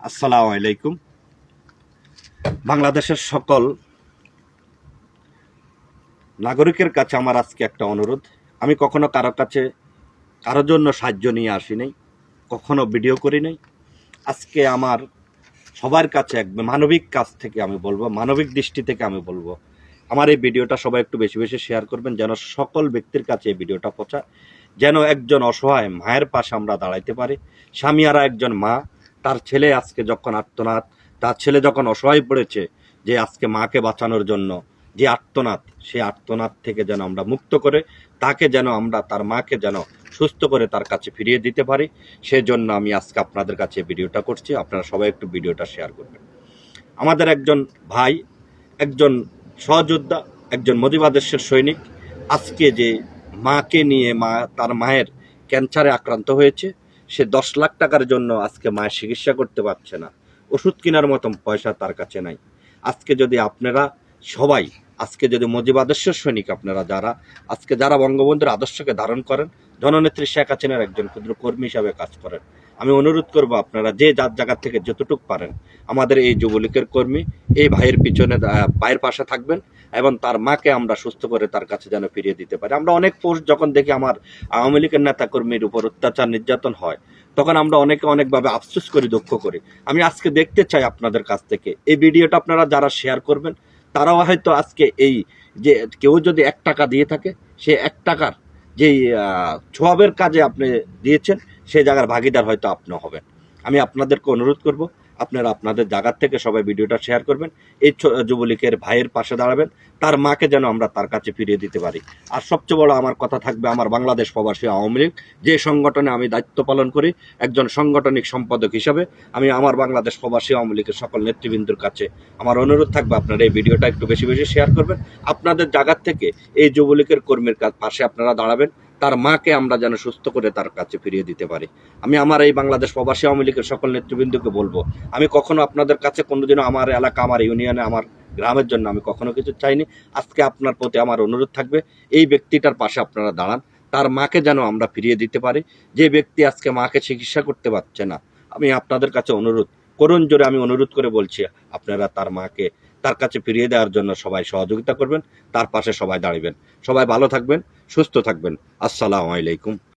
আসসালামু আলাইকুম। বাংলাদেশের সকল নাগরিকের কাছে আমার আজকে একটা অনুরোধ। আমি কখনো কারোর জন্য সাহায্য নিয়ে আসি নাই, কখনো ভিডিও করি নাই। আজকে আমার সবার কাছে এক মানবিক কাজ থেকে আমি বলবো, মানবিক দৃষ্টি থেকে আমি বলবো, আমার এই ভিডিওটা সবাই একটু বেশি বেশি শেয়ার করবেন, যেন সকল ব্যক্তির কাছে এই ভিডিওটা পৌঁছায়, যেন একজন অসহায় মায়ের পাশে আমরা দাঁড়াইতে পারি। স্বামীয়ারা একজন মা, তার ছেলে আজকে যখন আর্তনাদ, তার ছেলে যখন অসহায় পড়েছে, যে আজকে মাকে বাঁচানোর জন্য যে আর্তনাদ, সেই আর্তনাদ থেকে যেন আমরা মুক্ত করে তাকে যেন আমরা, তার মাকে যেন সুস্থ করে তার কাছে ফিরিয়ে দিতে পারি, সেজন্য আমি আজকে আপনাদের কাছে ভিডিওটা করছি। আপনারা সবাই একটু ভিডিওটা শেয়ার করবেন। আমাদের একজন ভাই, একজন সহযোদ্ধা, একজন মদিবাদেশের সৈনিক আজকে যে মাকে নিয়ে, তার মায়ের ক্যান্সারে আক্রান্ত হয়েছে, সে 10 লাখ টাকার জন্য আজকে মায়ের চিকিৎসা করতে পারছে না, ওষুধ কেনার মতন পয়সা তার কাছে নাই। আজকে যদি আপনারা সবাই, আজকে যদি মজিবাদেশের সৈনিক আপনারা যারা বঙ্গবন্ধুর আদর্শকে ধারণ করেন, জননেত্রী শেখ হাসিনার একজন ক্ষুদ্র কর্মী হিসাবে কাজ করেন, আমি অনুরোধ করব আপনারা যে যার জায়গা থেকে যতটুকু পারেন আমাদের এই যুবলীগের কর্মী এই ভাইয়ের পিছনে, ভাইয়ের পাশে থাকবেন এবং তার মাকে আমরা সুস্থ করে তার কাছে যেন ফিরিয়ে দিতে পারি। আমরা অনেক পোস্ট যখন দেখি আমার আওয়ামী লীগের নেতা কর্মীর উপর অত্যাচার নির্যাতন হয়, তখন আমরা অনেকভাবে আফসোস করি, দুঃখ করি। আমি আজকে দেখতে চাই আপনাদের কাছ থেকে এই ভিডিওটা আপনারা যারা শেয়ার করবেন, তারাও হয়তো আজকে এই যে কেউ যদি 1 টাকা দিয়ে থাকে, সে 1 টাকার যেই ছোয়াবের কাজে আপনি দিয়েছেন, সেই জায়গার ভাগিদার হয়তো আপনি হবেন। আমি আপনাদেরকে অনুরোধ করব, আপনারা আপনাদের জায়গার থেকে সবাই ভিডিওটা শেয়ার করবেন, এই যুবলীগের ভাইয়ের পাশে দাঁড়াবেন, তার মাকে যেন আমরা তার কাছে ফিরিয়ে দিতে পারি। আর সবচেয়ে বড় আমার কথা থাকবে, আমার বাংলাদেশ প্রবাসী আওয়ামী লীগ যে সংগঠনে আমি দায়িত্ব পালন করি, একজন সাংগঠনিক সম্পাদক হিসাবে আমি আমার বাংলাদেশ প্রবাসী আওয়ামী লীগের সকল নেতৃবৃন্দর কাছে আমার অনুরোধ থাকবে, আপনারা এই ভিডিওটা একটু বেশি বেশি শেয়ার করবেন। আপনাদের জায়গার থেকে এই যুবলীগের কর্মীর পাশে আপনারা দাঁড়াবেন, তার মাকে আমরা যেন সুস্থ করে তার কাছে ফিরিয়ে দিতে পারি। আমি আমার এই বাংলাদেশ প্রবাসী আওয়ামী লীগের সকল নেতৃবৃন্দকে বলবো, আমি কখনো আপনাদের কাছে কোনোদিনও আমার এলাকা, আমার ইউনিয়নে, আমার গ্রামের জন্য আমি কখনো কিছু চাইনি। আজকে আপনার প্রতি আমার অনুরোধ থাকবে, এই ব্যক্তিটার পাশে আপনারা দাঁড়ান, তার মাকে যেন আমরা ফিরিয়ে দিতে পারি। যে ব্যক্তি আজকে মাকে চিকিৎসা করতে পারছে না, আমি আপনাদের কাছে অনুরোধ করুন, জোরে আমি অনুরোধ করে বলছি, আপনারা তার মাকে তার কাছে ফিরিয়ে দেওয়ার জন্য সবাই সহযোগিতা করবেন, তার পাশে সবাই দাঁড়াবেন। সবাই ভালো থাকবেন, সুস্থ থাকবেন। আসসালামু আলাইকুম।